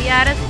BRS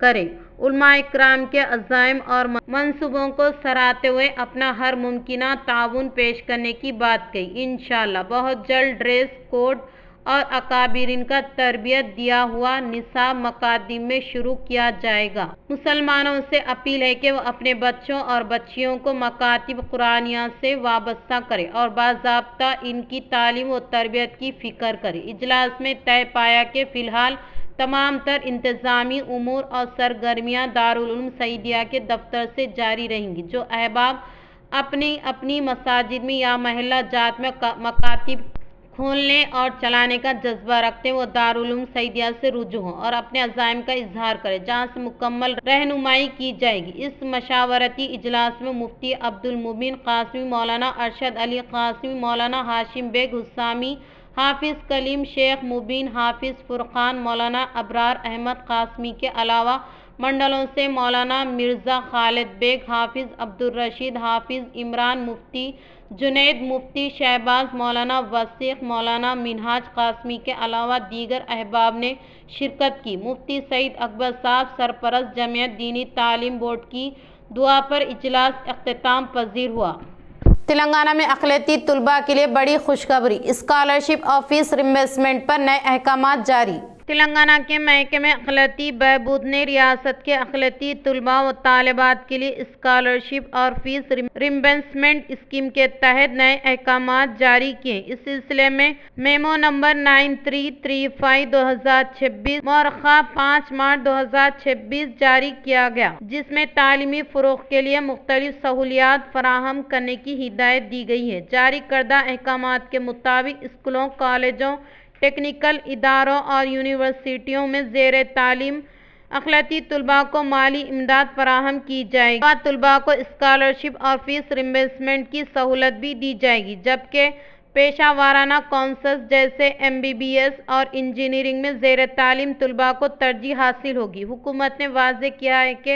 کرے۔ علماء کرام کے عزائم اور منصوبوں کو سراہتے ہوئے اپنا ہر ممکنہ تعاون پیش کرنے کی بات کہی۔ انشاءاللہ بہت جلد ڈریس کوڈ اور اکابرین کا تربیت دیا ہوا نصاب مکاتب میں شروع کیا جائے گا۔ مسلمانوں سے اپیل ہے کہ وہ اپنے بچوں اور بچیوں کو مکاتب قرآنیہ سے وابستہ کریں اور باضابطہ ان کی تعلیم و تربیت کی فکر کریں۔ اجلاس میں طے پایا کہ فی الحال تمام تر انتظامی امور اور سرگرمیاں دارالعلوم سعیدیہ کے دفتر سے جاری رہیں گی۔ جو احباب اپنی اپنی مساجد میں یا محلہ جات میں مکاتب کھولنے اور چلانے کا جذبہ رکھتے ہیں وہ دارالعلوم سعیدیہ سے رجوع ہوں اور اپنے عزائم کا اظہار کریں، جہاں سے مکمل رہنمائی کی جائے گی۔ اس مشاورتی اجلاس میں مفتی عبدالمبین قاسمی، مولانا ارشد علی قاسمی، مولانا ہاشم بیگ حسامی، حافظ کلیم شیخ مبین، حافظ فرقان، مولانا ابرار احمد قاسمی کے علاوہ منڈلوں سے مولانا مرزا خالد بیگ، حافظ عبدالرشید، حافظ عمران، مفتی جنید، مفتی شہباز، مولانا وثیق، مولانا منہاج قاسمی کے علاوہ دیگر احباب نے شرکت کی۔ مفتی سعید اکبر صاحب سرپرست جمعیت دینی تعلیم بورڈ کی دعا پر اجلاس اختتام پذیر ہوا۔ تلنگانہ میں اقلیتی طلباء کے لیے بڑی خوشخبری، اسکالرشپ اور فیس ریمبرسمنٹ پر نئے احکامات جاری۔ تلنگانہ کے محکمہ اقلیتی بہبود نے ریاست کے اقلیتی طلباء و طالبات کے لیے اسکالرشپ اور فیس ریمبرسمنٹ اسکیم کے تحت نئے احکامات جاری کیے۔ اس سلسلے میں میمو نمبر 9335/2026 مورخہ 5 مارچ 2026 جاری کیا گیا، جس میں تعلیمی فروغ کے لیے مختلف سہولیات فراہم کرنے کی ہدایت دی گئی ہے۔ جاری کردہ احکامات کے مطابق اسکولوں، کالجوں، ٹیکنیکل اداروں اور یونیورسٹیوں میں زیر تعلیم اقلیتی طلباء کو مالی امداد فراہم کی جائے گی۔ طلباء کو اسکالرشپ اور فیس ریمبرسمنٹ کی سہولت بھی دی جائے گی، جبکہ پیشہ ورانہ کورسز جیسے MBBS اور انجینئرنگ میں زیر تعلیم طلباء کو ترجیح حاصل ہوگی۔ حکومت نے واضح کیا ہے کہ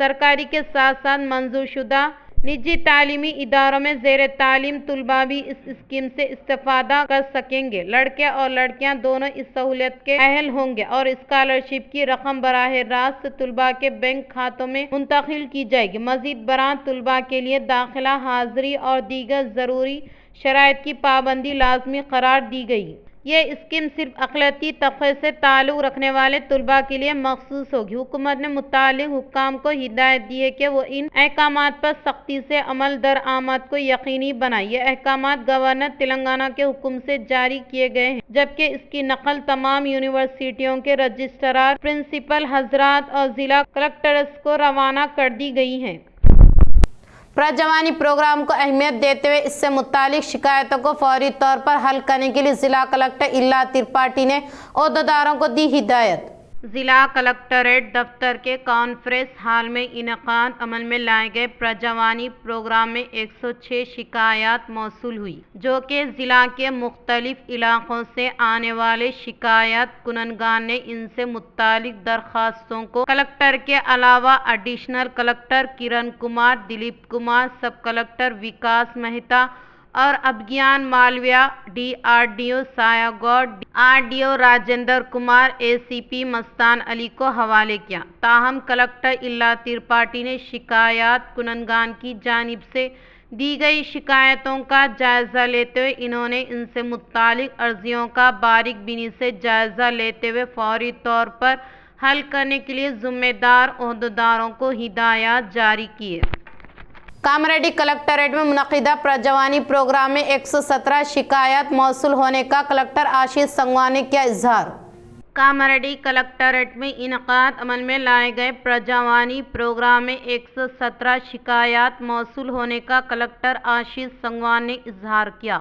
سرکاری کے ساتھ ساتھ منظور شدہ نجی تعلیمی اداروں میں زیر تعلیم طلباء بھی اس اسکیم سے استفادہ کر سکیں گے۔ لڑکے اور لڑکیاں دونوں اس سہولت کے اہل ہوں گے اور اسکالرشپ کی رقم براہ راست طلباء کے بینک کھاتوں میں منتقل کی جائے گی۔ مزید برآں طلباء کے لیے داخلہ، حاضری اور دیگر ضروری شرائط کی پابندی لازمی قرار دی گئی۔ یہ اسکیم صرف اقلیتی طبقے سے تعلق رکھنے والے طلباء کے لیے مخصوص ہوگی۔ حکومت نے متعلق حکام کو ہدایت دی ہے کہ وہ ان احکامات پر سختی سے عمل درآمد کو یقینی بنائیں۔ یہ احکامات گورنر تلنگانہ کے حکم سے جاری کیے گئے ہیں، جبکہ اس کی نقل تمام یونیورسٹیوں کے رجسٹرار، پرنسپل حضرات اور ضلع کلکٹرز کو روانہ کر دی گئی ہے۔ پرجوانی پروگرام کو اہمیت دیتے ہوئے اس سے متعلق شکایتوں کو فوری طور پر حل کرنے کے لیے ضلع کلکٹر الا ترپاٹھی نے عہدیداروں کو دی ہدایت۔ ضلع کلکٹریٹ دفتر کے کانفرنس ہال میں انعقاد عمل میں لائے گئے پرجوانی پروگرام میں 106 شکایات موصول ہوئی، جو کہ ضلع کے مختلف علاقوں سے آنے والے شکایت کنندگان نے ان سے متعلق درخواستوں کو کلکٹر کے علاوہ ایڈیشنل کلکٹر کرن کمار، دلیپ کمار، سب کلکٹر وکاس مہتا اور ابھیان مالویہ، DRDO سایہ گوڑ، RDO راجندر کمار، ACP مستان علی کو حوالے کیا۔ تاہم کلکٹر الا ترپاٹھی نے شکایات کنندگان کی جانب سے دی گئی شکایتوں کا جائزہ لیتے ہوئے انہوں نے ان سے متعلق عرضیوں کا باریک بینی سے جائزہ لیتے ہوئے فوری طور پر حل کرنے کے لیے ذمہ دار عہدیداروں کو ہدایات جاری کی ہے۔ کامریڈی کلکٹریٹ میں منعقدہ پرجوانی پروگرام میں 117 شکایات موصول ہونے کا کلکٹر آشیش سنگوان نے کیا اظہار۔ کامریڈی کلکٹریٹ میں انعقاد عمل میں لائے گئے پرجوانی پروگرام میں 117 شکایات موصول ہونے کا کلکٹر آشیش سنگوان نے اظہار کیا۔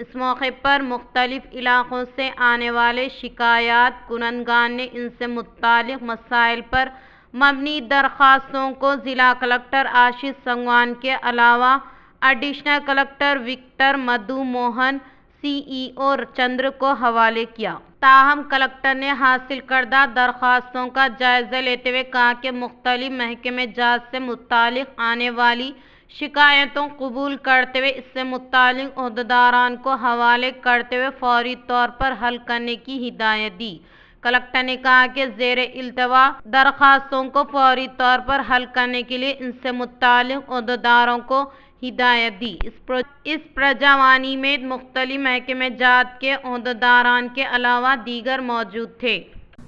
اس موقع پر مختلف علاقوں سے آنے والے شکایات کنندگان نے ان سے متعلق مسائل پر مبنی درخواستوں کو ضلع کلکٹر آشیش سنگوان کے علاوہ ایڈیشنل کلکٹر وکٹر مدھو موہن، CEO چندر کو حوالے کیا۔ تاہم کلکٹر نے حاصل کردہ درخواستوں کا جائزہ لیتے ہوئے کہا کہ مختلف محکمہ جات سے متعلق آنے والی شکایتوں قبول کرتے ہوئے اس سے متعلق عہدیداران کو حوالے کرتے ہوئے فوری طور پر حل کرنے کی ہدایت دی۔ کلکٹر نے کہا کہ زیر التوا درخواستوں کو فوری طور پر حل کرنے کے لیے ان سے متعلق عہدیداروں کو ہدایت دی۔ اس پرجاوانی میں مختلف محکمہ جات کے عہدیداران کے علاوہ دیگر موجود تھے۔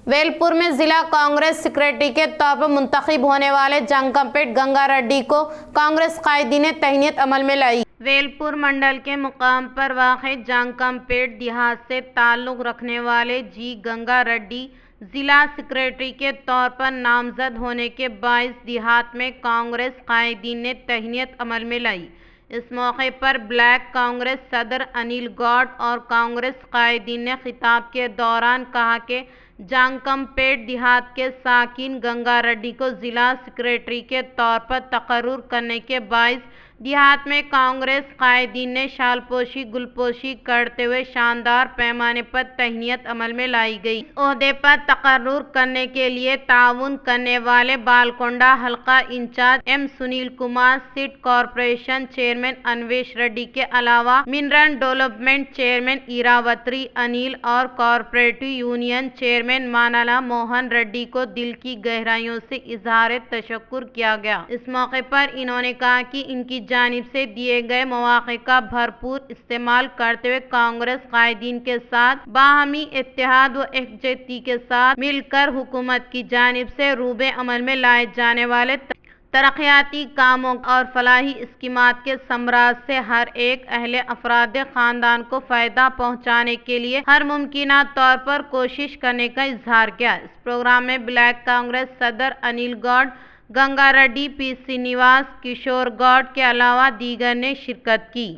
ویلپور میں ضلع کانگریس سیکریٹری کے طور پر منتخب ہونے والے جنگمپیٹ گنگا ریڈی کو کانگریس قائدین نے تہنیت عمل میں لائی۔ ویلپور منڈل کے مقام پر واقع جنگمپیٹ دیہات سے تعلق رکھنے والے جی گنگا ریڈی ضلع سیکریٹری کے طور پر نامزد ہونے کے باعث دیہات میں کانگریس قائدین نے تہنیت عمل میں لائی۔ اس موقع پر بلاک کانگریس صدر انیل گوڈ اور کانگریس قائدین نے خطاب کے دوران کہا کہ جنگمپیٹ دیہات کے ساکن گنگا ریڈی کو ضلع سیکریٹری کے طور پر تقرر کرنے کے باعث دیہات میں کانگریس قائدین نے شال پوشی گل پوشی کرتے ہوئے شاندار پیمانے پر تہنیت عمل میں لائی گئی۔ اس عہدے پر تقرر کرنے کے لیے تعاون کرنے والے بالکنڈہ حلقہ incharge M Sunil Kumar, city corporation chairman Anvesh Reddy کے علاوہ mineral development chairman Eravathi Anil اور cooperative union chairman Manala Mohan Reddy کو دل کی گہرائیوں سے اظہار تشکر کیا گیا۔ اس موقع پر انہوں نے کہا کہ ان کی جانب سے دیے گئے مواقع کا بھرپور استعمال کرتے ہوئے کانگریس قائدین کے ساتھ باہمی اتحاد و یکجہتی کے ساتھ مل کر حکومت کی جانب سے روبے عمل میں لائے جانے والے ترقیاتی کاموں اور فلاحی اسکیمات کے ثمرات سے ہر ایک اہل افراد خاندان کو فائدہ پہنچانے کے لیے ہر ممکنہ طور پر کوشش کرنے کا اظہار کیا۔ اس پروگرام میں بلاک کانگریس صدر انیل گوڈ، گنگا ریڈی، پی سرینواس، کشور گوڈ کے علاوہ دیگر نے شرکت کی۔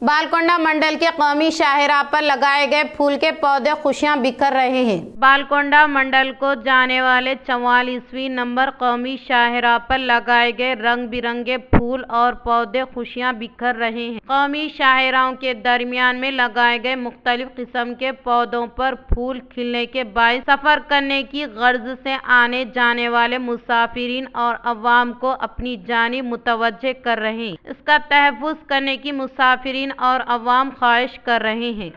بالکنڈہ منڈل کے قومی شاہراہ پر لگائے گئے پھول کے پودے خوشیاں بکھیر رہے ہیں۔ بالکنڈہ منڈل کو جانے والے 44ویں نمبر قومی شاہراہ پر لگائے گئے رنگ برنگے پھول اور پودے خوشیاں بکھیر رہے ہیں۔ قومی شاہراہوں کے درمیان میں لگائے گئے مختلف قسم کے پودوں پر پھول کھلنے کے باعث سفر کرنے کی غرض سے آنے جانے والے مسافرین اور عوام کو اپنی جانب متوجہ کر رہے ہیں۔ اس کا تحفظ کرنے کی مسافرین اور عوام خواہش کر رہے ہیں۔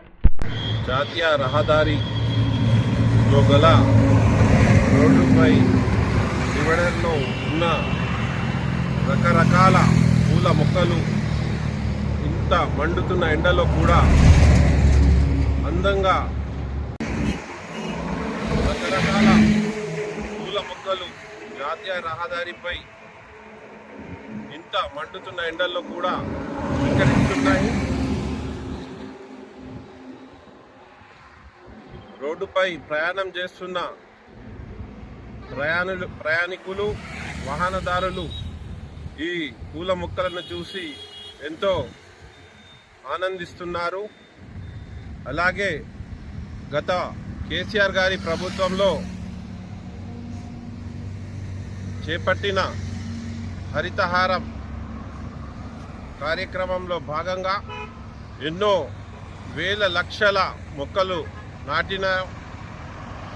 జాతీయ రహదారిలో గల రోడ్డుపై డివైడర్లో ఉన్న రకరకాల పూల మొక్కలు ఇంత మండుతున్న ఎండలో కూడా అందంగా రకరకాల పూల మొక్కలు జాతీయ రహదారిపై ఇంత మండుతున్న ఎండల్లో కూడా వికరిస్తున్నాయి। రోడ్డుపై ప్రయాణం చేస్తున్న ప్రయాణికులు వాహనదారులు ఈ పూల మొక్కలను చూసి ఎంతో ఆనందిస్తున్నారు। అలాగే గత కేసీఆర్ గారి ప్రభుత్వంలో చేపట్టిన హరితహారం కార్యక్రమంలో భాగంగా ఎన్నో వేల లక్షల మొక్కలు నాటిన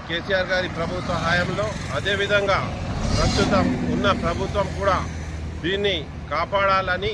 కేసీఆర్ గారి ప్రభుత్వ హయాంలో, అదేవిధంగా ప్రస్తుతం ఉన్న ప్రభుత్వం కూడా దీన్ని కాపాడాలని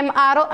MRO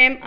M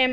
M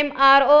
MRO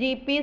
GP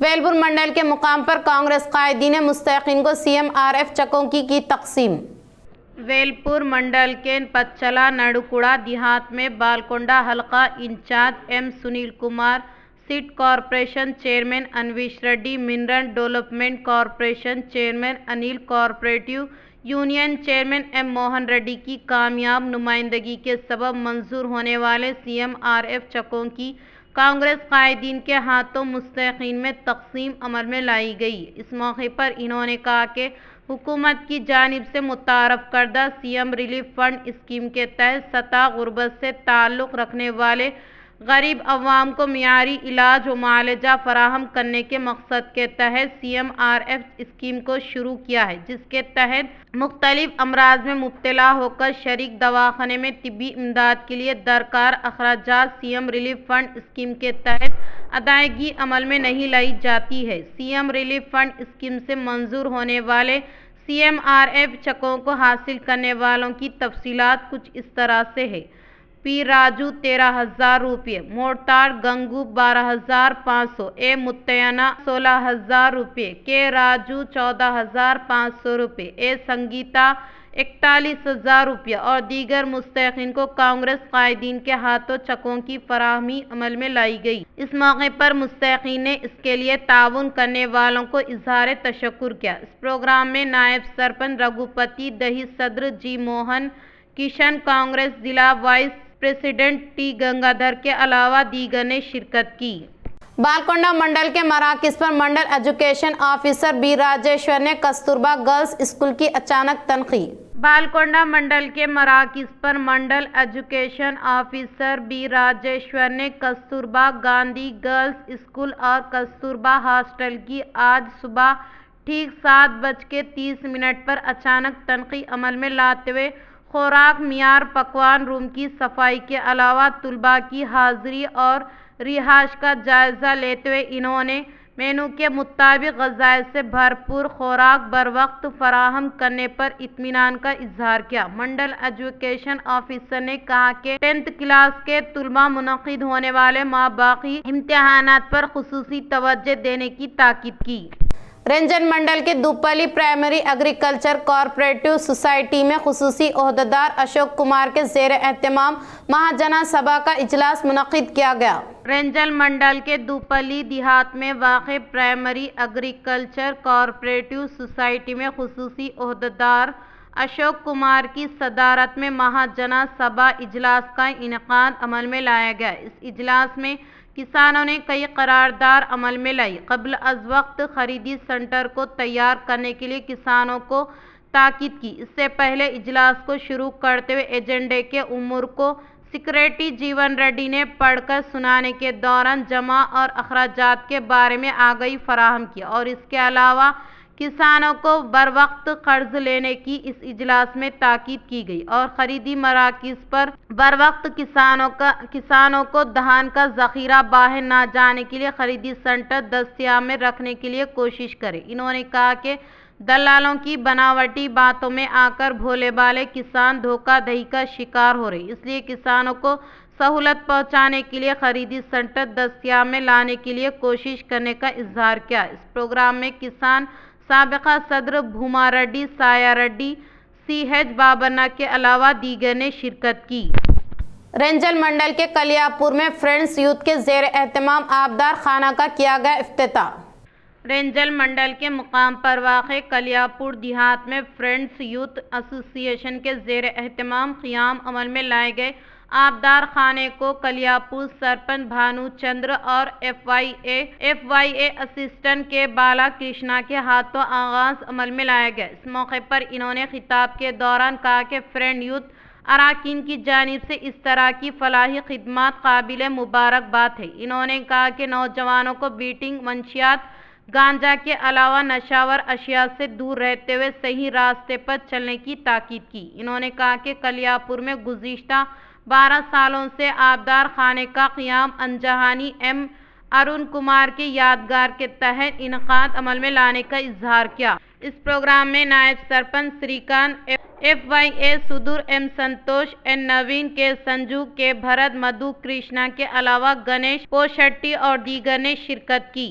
ویلپور منڈل کے مقام پر کانگریس قائدین مستحقین کو CMRF چکوں کی تقسیم۔ ویلپور منڈل کے پچلا نڈوکوڑا دیہات میں بالکونڈا حلقہ incharge M Sunil Kumar, city corporation chairman Anvesh Reddy, mineral development corporation chairman Anil, cooperative union chairman M Mohan Reddy کی کامیاب نمائندگی کے سبب منظور ہونے والے CMRF چکوں کی کانگریس قائدین کے ہاتھوں مستحقین میں تقسیم عمل میں لائی گئی۔ اس موقع پر انہوں نے کہا کہ حکومت کی جانب سے متعارف کردہ CM ریلیف فنڈ اسکیم کے تحت سطح غربت سے تعلق رکھنے والے غریب عوام کو معیاری علاج و معالجہ فراہم کرنے کے مقصد کے تحت CMRF اسکیم کو شروع کیا ہے، جس کے تحت مختلف امراض میں مبتلا ہو کر شریک دواخانے میں طبی امداد کے لیے درکار اخراجات CM ریلیف فنڈ اسکیم کے تحت ادائیگی عمل میں نہیں لائی جاتی ہے۔ CM ریلیف فنڈ اسکیم سے منظور ہونے والے CMRF چکوں کو حاصل کرنے والوں کی تفصیلات کچھ اس طرح سے ہے۔ P راجو 13,000 روپے، مورتار گنگو 12,500، A متینا 16,000 روپے، K راجو 14,500 روپے، A سنگیتا 41,000 روپے اور دیگر مستحقین کو کانگریس قائدین کے ہاتھوں چکوں کی فراہمی عمل میں لائی گئی۔ اس موقع پر مستحقین نے اس کے لیے تعاون کرنے والوں کو اظہار تشکر کیا۔ اس پروگرام میں نائب سرپنچ رگھوپتی دہی، صدر G موہن کشن، کانگریس ضلع وائس پریزیڈنٹ T گنگادھر کے علاوہ دیگر نے شرکت کی۔ بالکونڈا منڈل کے مراکز پر منڈل ایجوکیشن آفیسر B راجیشور نے کستوربا گرلز اسکول کی اچانک تنقید۔ بالکونڈا منڈل کے مراکز پر منڈل ایجوکیشن آفیسر B راجیشور نے کستوربا گاندھی گرلز اسکول اور کستوربا ہاسٹل کی آج صبح ٹھیک 7:30 پر اچانک تنقید عمل میں لاتے ہوئے خوراک معیار، پکوان روم کی صفائی کے علاوہ طلباء کی حاضری اور رہائش کا جائزہ لیتے ہوئے انہوں نے مینو کے مطابق غذائیت سے بھرپور خوراک بروقت فراہم کرنے پر اطمینان کا اظہار کیا۔ منڈل ایجوکیشن آفیسر نے کہا کہ 10th کلاس کے طلباء منعقد ہونے والے ماباقی امتحانات پر خصوصی توجہ دینے کی تاکید کی۔ رنجن منڈل کے دوپلی پرائمری ایگریکلچر کوآپریٹو سوسائٹی میں خصوصی عہدیدار اشوک کمار کے زیر اہتمام مہاجنا سبھا کا اجلاس منعقد کیا گیا۔ رنجن منڈل کے دوپلی دیہات میں واقع پرائمری ایگریکلچر کوآپریٹو سوسائٹی میں خصوصی عہدیدار اشوک کمار کی صدارت میں مہاجنا سبھا اجلاس کا انعقاد عمل میں لایا گیا۔ اس اجلاس میں کسانوں نے کئی قرارداد عمل میں لائی۔ قبل از وقت خریدی سینٹر کو تیار کرنے کے لیے کسانوں کو تاکید کی۔ اس سے پہلے اجلاس کو شروع کرتے ہوئے ایجنڈے کے امور کو سیکریٹری جیون ریڈی نے پڑھ کر سنانے کے دوران جمع اور اخراجات کے بارے میں آگاہی فراہم کی اور اس کے علاوہ کسانوں کو بروقت قرض لینے کی اس اجلاس میں تاکید کی گئی اور خریدی مراکز پر بروقت کسانوں کو دھان کا ذخیرہ باہر نہ جانے کے لیے خریدی سینٹر دستیاب میں رکھنے کے لیے کوشش کرے۔ انہوں نے کہا کہ دلالوں کی بناوٹی باتوں میں آ کر بھولے بھالے کسان دھوکہ دہی کا شکار ہو رہے، اس لیے کسانوں کو سہولت پہنچانے کے لیے خریدی سینٹر دستیاب میں لانے کے لیے کوشش کرنے کا اظہار کیا۔ اس پروگرام میں کسان سابقہ صدر بھوما ریڈی، سایا ریڈی، CH بابنا کے علاوہ دیگر نے شرکت کی۔ رنجن منڈل کے کلیاپور میں فرینڈز یوتھ کے زیر اہتمام آبدار خانہ کا کیا گیا افتتاح۔ رنجن منڈل کے مقام پر واقع کلیاپور دیہات میں فرینڈز یوتھ ایسوسی ایشن کے زیر اہتمام قیام عمل میں لائے گئے آبدار خانے کو کلیاپور سرپنچ بھانو چندر اور FYA اسسٹنٹ کے بالا کرشنا کے ہاتھوں آغاز عمل میں لایا گیا۔ اس موقع پر انہوں نے خطاب کے دوران کہا کہ فرینڈ یوتھ اراکین کی جانب سے اس طرح کی فلاحی خدمات قابل مبارکباد ہے۔ انہوں نے کہا کہ نوجوانوں کو بیٹنگ، منشیات، گانجا کے علاوہ نشاور اشیاء سے دور رہتے ہوئے صحیح راستے پر چلنے کی تاکید کی۔ انہوں نے کہا کہ کلیاپور میں گزشتہ 12 سالوں سے آبدار خانے کا قیام انجہانی M ارون کمار کی یادگار کے تحت انعقاد عمل میں لانے کا اظہار کیا۔ اس پروگرام میں نائب سرپنچ سری کانت، FYA سدور M سنتوش، N نوین، کے سنجو، کے بھرت، مدھو کرشنا کے علاوہ گنیش پوشٹی اور دیگر نے شرکت کی۔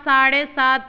7:30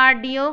RDO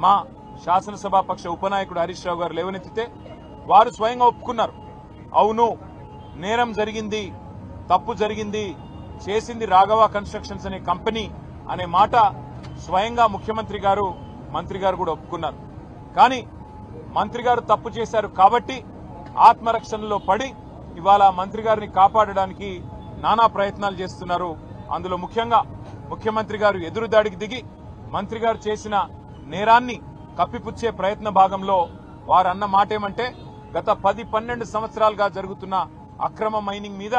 మా శాసనసభా పక్ష ఉపనాయకుడు హరీష్ రావు గారు లేవనెత్తితే వారు స్వయంగా ఒప్పుకున్నారు. అవును, నేరం జరిగింది, తప్పు జరిగింది, చేసింది రాఘవ కన్స్ట్రక్షన్స్ అనే కంపెనీ అనే మాట స్వయంగా ముఖ్యమంత్రి గారు, మంత్రి గారు కూడా ఒప్పుకున్నారు. కానీ మంత్రి గారు తప్పు చేశారు కాబట్టి ఆత్మరక్షణలో పడి ఇవాళ మంత్రి గారిని కాపాడడానికి నానా ప్రయత్నాలు చేస్తున్నారు. అందులో ముఖ్యంగా ముఖ్యమంత్రి గారు ఎదురుదాడికి దిగి మంత్రి గారు చేసిన నేరాన్ని కప్పిపుచ్చే ప్రయత్న భాగంలో వారు అన్న మాట ఏమంటే గత 10-12 సంవత్సరాలుగా జరుగుతున్న అక్రమ మైనింగ్ మీద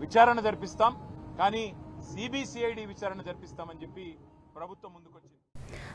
విచారణ జరిపిస్తాం, కానీ CBCID విచారణ జరిపిస్తామని చెప్పి ప్రభుత్వం ముందుకొచ్చింది.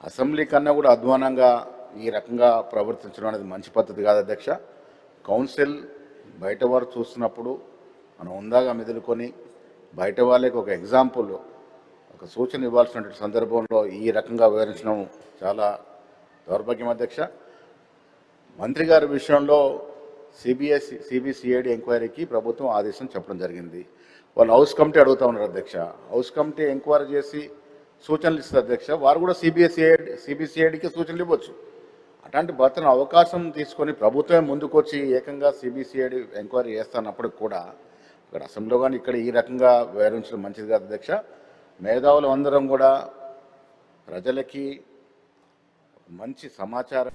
అసెంబ్లీ కన్నా కూడా అధ్వానంగా ఈ రకంగా ప్రవర్తించడం అనేది మంచి పద్ధతి కాదు అధ్యక్ష. కౌన్సిల్ బయట వారు చూస్తున్నప్పుడు మనం ఉందాగా మెదులుకొని బయట వాళ్ళకి ఒక ఎగ్జాంపుల్, ఒక సూచన ఇవ్వాల్సిన సందర్భంలో ఈ రకంగా వివరించడం చాలా దౌర్భాగ్యం అధ్యక్ష. మంత్రి గారి విషయంలో సిబిసిఐడి ఎంక్వైరీకి ప్రభుత్వం ఆదేశం చెప్పడం జరిగింది. వాళ్ళు హౌస్ కమిటీ అడుగుతా ఉన్నారు అధ్యక్ష. హౌస్ కమిటీ ఎంక్వైరీ చేసి సూచనలు ఇస్తారు అధ్యక్ష. వారు కూడా సిబిసిఐడికి సూచనలు ఇవ్వచ్చు. అట్లాంటి భర్తను అవకాశం తీసుకొని ప్రభుత్వమే ముందుకొచ్చి ఏకంగా సిబిసిఐడి ఎంక్వైరీ చేస్తున్నప్పటికి కూడా ఇక్కడ అసెంబ్లీలో కానీ ఇక్కడ ఈ రకంగా వివరించడం మంచిది కాదు అధ్యక్ష. మేధావులు అందరం కూడా ప్రజలకి మంచి సమాచారం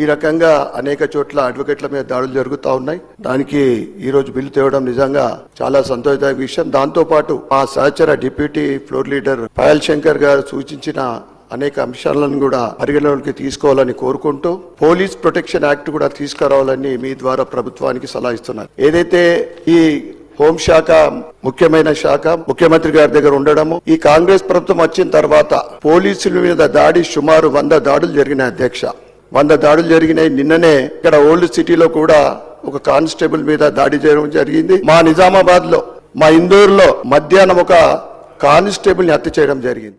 ఈ రకంగా అనేక చోట్ల అడ్వకేట్ల మీద దాడులు జరుగుతూ ఉన్నాయి. దానికి ఈ రోజు బిల్లు తేవడం నిజంగా చాలా సంతోషదాయక విషయం. దాంతో పాటు మా సహచర deputy floor leader Payal Shankar గారు సూచించిన అనేక అంశాలను కూడా పరిగణలోకి తీసుకోవాలని కోరుకుంటూ పోలీస్ ప్రొటెక్షన్ యాక్ట్ కూడా తీసుకురావాలని మీ ద్వారా ప్రభుత్వానికి సలహా ఇస్తున్నారు. ఏదైతే ఈ హోంశాఖ ముఖ్యమైన శాఖ ముఖ్యమంత్రి గారి దగ్గర ఉండడము, ఈ కాంగ్రెస్ ప్రభుత్వం వచ్చిన తర్వాత పోలీసుల మీద దాడి సుమారు 100 దాడులు జరిగినాయి అధ్యక్ష. 100 దాడులు జరిగినాయి. నిన్ననే ఇక్కడ ఓల్డ్ సిటీలో కూడా ఒక కానిస్టేబుల్ మీద దాడి చేయడం జరిగింది. మా నిజామాబాద్ లో, మా ఇందూరులో మధ్యాహ్నం ఒక కానిస్టేబుల్ ని హత్య చేయడం జరిగింది.